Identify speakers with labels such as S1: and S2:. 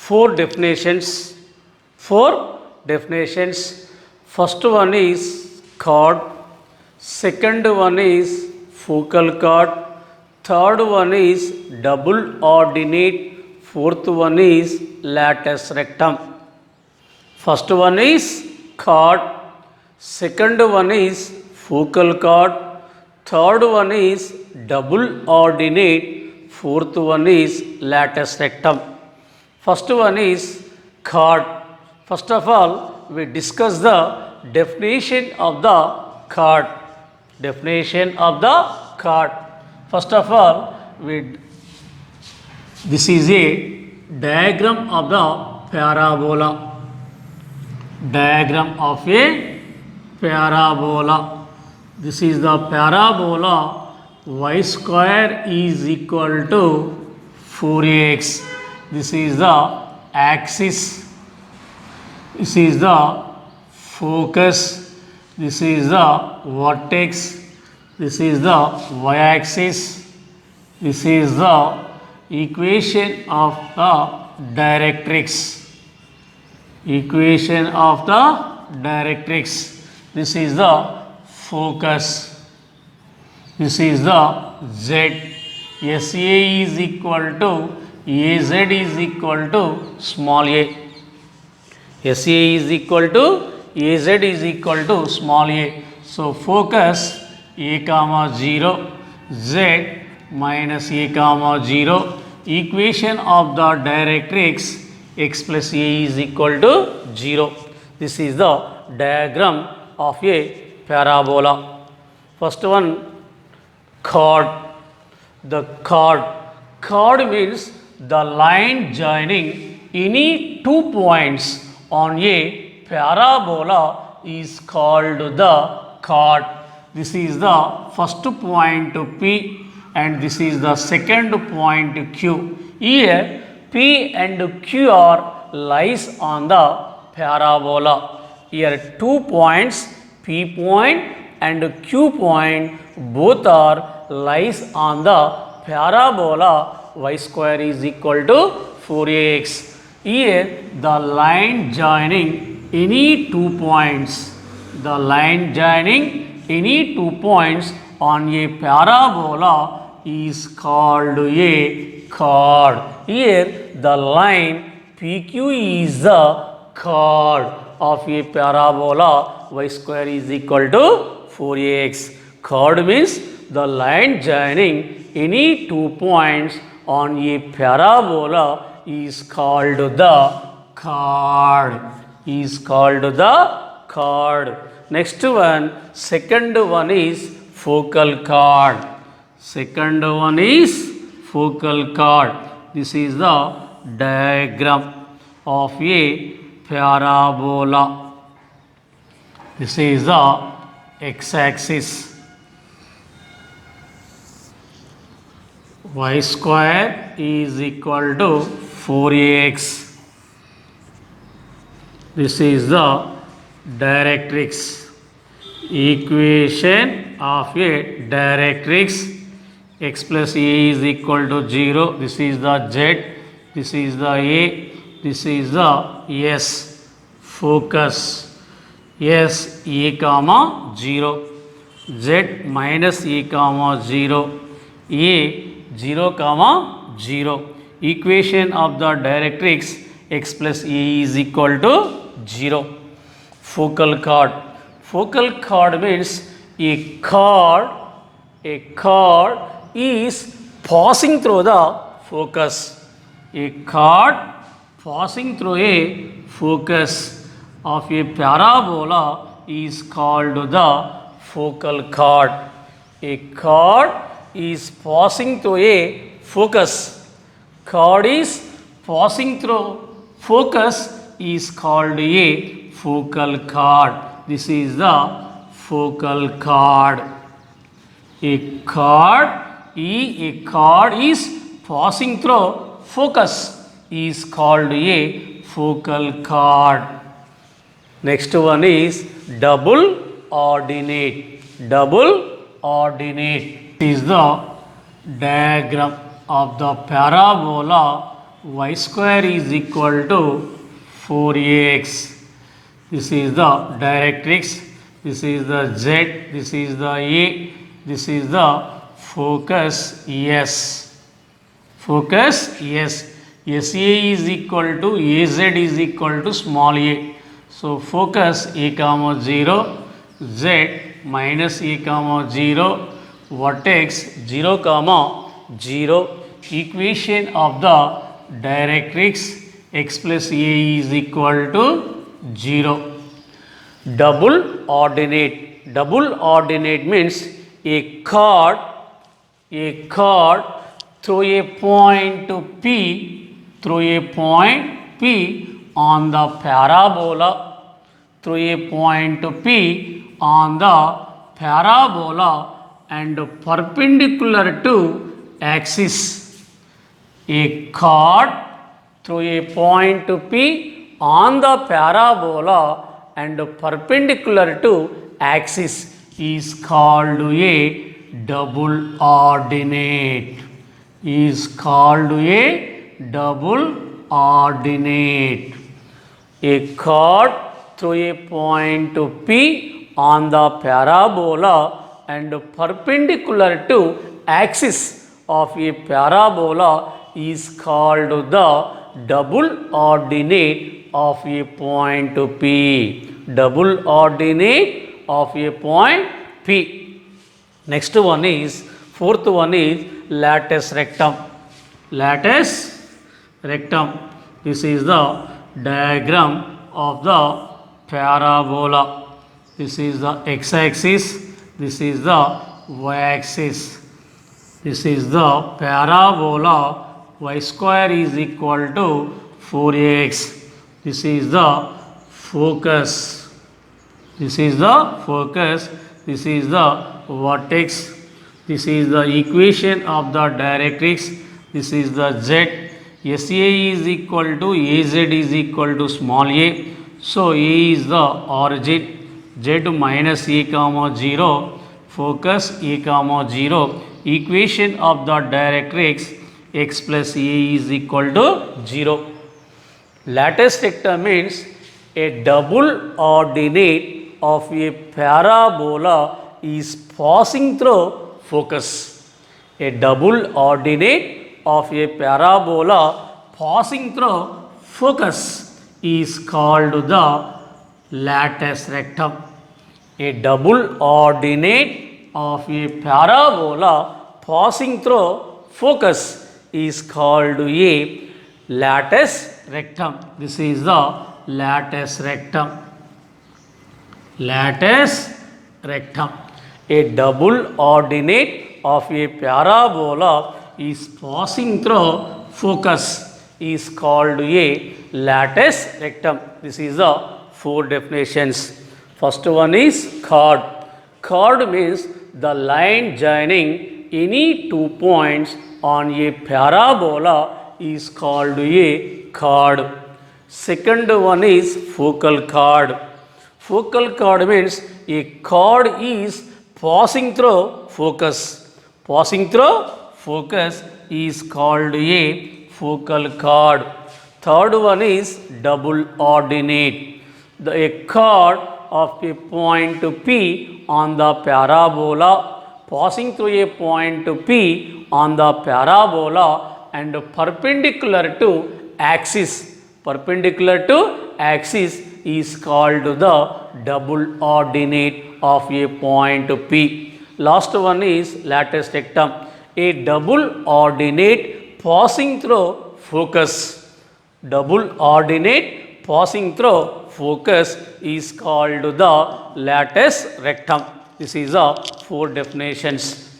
S1: four definitions. Four definitions. First one is chord. Second one is focal chord. Third one is double ordinate. Fourth one is latus rectum. First one is chord. Second one is focal chord. Third one is double ordinate. Fourth one is latus rectum. First one is chord. First of all, we discuss the definition of the chord. Definition of the chord. First of all, this is a diagram of the parabola. Diagram of a parabola. This is the parabola. Y square is equal to 4ax. This is the axis. This is the focus. This is the vertex. This is the y-axis. This is the equation of the directrix. Equation of the directrix. This is the focus. This is the Z. SA is equal to AZ is equal to small a. SA is equal to AZ is equal to small a. So focus A comma 0, Z minus A comma 0. Equation of the directrix x plus A is equal to 0. This is the diagram of a parabola. First one, chord. The chord. Chord means the line joining any 2 points on a parabola is called the chord. This is the first point P and this is the second point Q. Here P and Q are lies on the parabola. Here 2 points P point and Q point both are lies on the parabola. Y square is equal to 4ax. Here the line joining any 2 points. The line joining any 2 points on a parabola is called a chord. Here the line PQ is the chord of a parabola. Y square is equal to 4ax. Chord means the line joining any 2 points on a parabola is called the chord. Is called the chord. Next one, second one is focal chord. Second one is focal chord. This is the diagram of a parabola. This is the x-axis. Y square is equal to 4ax. This is the directrix. Equation of a directrix. X plus A is equal to 0. This is the Z. This is the A. This is the S. Focus. S A comma 0. Z minus A comma 0. A 0 comma 0. Equation of the directrix x plus A is equal to 0. Focal chord. Focal chord means a chord is passing through the focus. A chord passing through a focus of a parabola is called the focal chord. A chord is passing through a focus. Chord is passing through focus is called a focal chord. This is the focal chord. A chord is passing through focus is called a focal chord. Next one is double ordinate. Double ordinate is the diagram of the parabola y square is equal to 4ax. This is the directrix, this is the Z, this is the A, this is the focus S. Focus S. SA is equal to AZ is equal to small a. So focus A comma 0, Z minus A comma 0, vertex 0 comma 0. Equation of the directrix x plus A is equal to 0. Double ordinate. Double ordinate means a chord through a point P, through a point P on the parabola, through a point P on the parabola and perpendicular to axis. A chord through a point P on the parabola and perpendicular to axis is called a double ordinate. Is called a double ordinate. A chord through a point P on the parabola and perpendicular to axis of a parabola is called the double ordinate of a point P. Double ordinate of a point P. Next one is, fourth one is latus rectum. Latus rectum. This is the diagram of the parabola. This is the x-axis. This is the y-axis. This is the parabola. Y square is equal to 4ax. This is the focus. This is the focus. This is the vertex. This is the equation of the directrix. This is the Z. SA is equal to AZ is equal to small a. So A is the origin. Z minus A comma 0. Focus A comma 0. Equation of the directrix x plus A is equal to 0. Latus rectum means a double ordinate of a parabola is passing through focus. A double ordinate of a parabola passing through focus is called the latus rectum. A double ordinate of a parabola passing through focus is called a latus rectum. This is the latus rectum. Latus rectum. A double ordinate of a parabola is passing through focus is called a latus rectum. This is the four definitions. First one is chord. Chord means the line joining any 2 points on a parabola is called a chord. Second one is focal chord. Focal chord means a chord is passing through focus. Passing through focus is called a focal chord. Third one is double ordinate. A chord of a point P on the parabola passing through a point P on the parabola and perpendicular to axis. Perpendicular to axis is called the double ordinate of a point P. Last one is latus rectum. A double ordinate passing through focus. Double ordinate passing through focus is called the latus rectum. This is the four definitions.